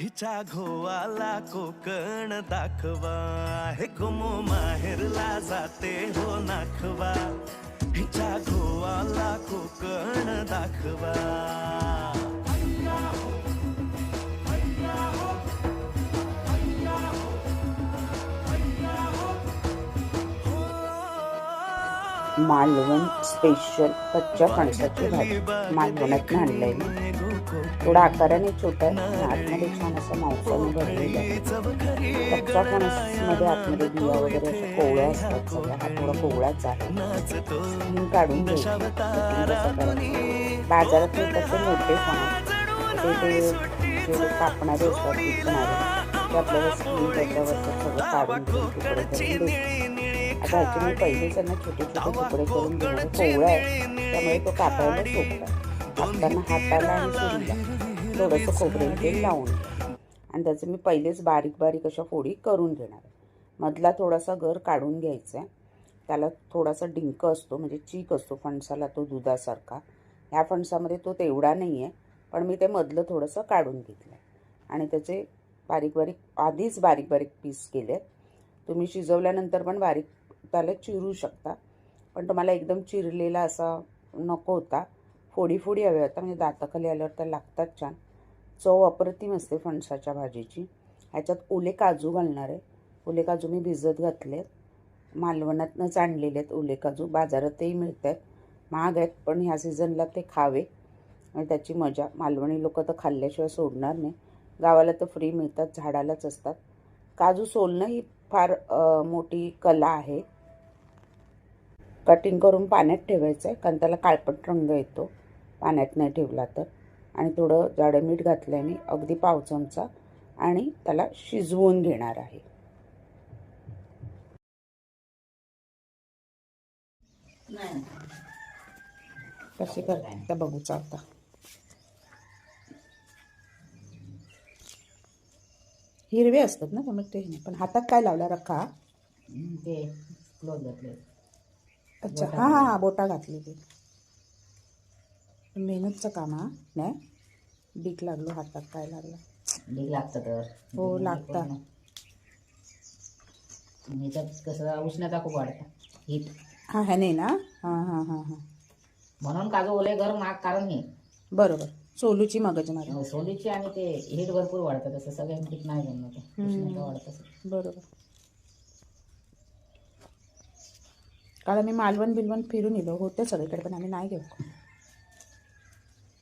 हिच्या घोवाला कोकण दाखवा, हे गोमो माहेरला जाते हो नाखवा, हिच्या घोवाला कोकण दाखवा. मालवण स्पेशल कच्च्या फणसाची भाजी मालवणात आणलंय मी. थोडा आकाराने छोटा आहे, आतमध्ये छान असं मांसाने भरलेलं आहे. कच्च्या फणसमध्ये आतमध्ये बिया वगैरे अशा कोवळ्या असतात सगळ्या. हा थोडा कोवळाच आहे. स्किन काढून घ्यायची. बाजारात मिळतात ते मोठे फणस, ते जे कापणारे असतात विकणारे, ते आपल्याला स्किन त्याच्यावरचं सगळं काढून घेऊन तुकडे करून देतात. आता ह्याचे मी पहिले त्यांना छोटे छोटे तुकडे करून घेणार. कोवळा आहे त्यामुळे तो कापायला सोपा आहे. कापताना हाताला आणि सुरीला थोडंसं खोबरेल तेल लावून आणि त्याचं मी पहिलेच बारीक बारीक अशा फोडी करून घेणार. मधला थोडासा गर काढून घ्यायचा आहे. त्याला थोडासा डिंक असतो, म्हणजे चीक असतो फणसाला, तो दुधासारखा. ह्या फणसामध्ये तो तेवढा नाही आहे, पण मी ते मधलं थोडंसं काढून घेतलं आणि त्याचे बारीक बारीक आधीच बारीक बारीक पीस केले. तुम्ही शिजवल्यानंतर पण बारीक त्याला चिरू शकता, पण तुम्हाला एकदम चिरलेला असा नको होता. फोडी फोडी हव्या होता, म्हणजे दाताखाली आल्यावर त्या लागतात छान. चव अप्रतिम असते फणसाच्या भाजीची. ह्याच्यात ओले काजू घालणार आहे. ओले काजू मी भिजत घातले, मालवणातनंच आणलेले आहेत ओले काजू. बाजारातही मिळत आहेत, महाग आहेत, पण ह्या सीझनला ते खावे आणि त्याची मजा. मालवणी लोक तर खाल्ल्याशिवाय सोडणार नाही. गावाला तर फ्री मिळतात, झाडालाच असतात. काजू सोलणं ही फार मोठी कला आहे. कटिंग करून पाण्यात ठेवायचं आहे, कारण त्याला काळपट रंग येतो पाण्यात नाही ठेवला तर. आणि थोडं जाडं मीठ घातल्याने अगदी पाव चमचा, आणि त्याला शिजवून घेणार आहे. कशी करता बघूच आता. हिरवे असतात ना त्यामुळे ते नाही, पण हातात काय लावला रखा ते क्लोज घातले. अच्छा, हां हां हां, बोटा घातलेली. मेहनतचं काम. हा नाही, बीक लागलो हातात. काय लागलं? बीक लागतं तर हो लागतं. ह्याच्यात कसं उष्णता खूप वाढतं, हीट. हां ह्या नाही ना. हां हां हां हां, म्हणून काजू ओले गरम महाग कारण हे. बरोबर, सोलूची मगज मारी. सोलीची आणि ते हीट भरपूर वाढतं, तसं सगळ्या हीट नाही जमत, उष्णता वाढतं. बरोबर. काल आम्ही मालवण बिलवण फिरून येलो होते सगळीकडे, पण आम्ही नाही गेलो.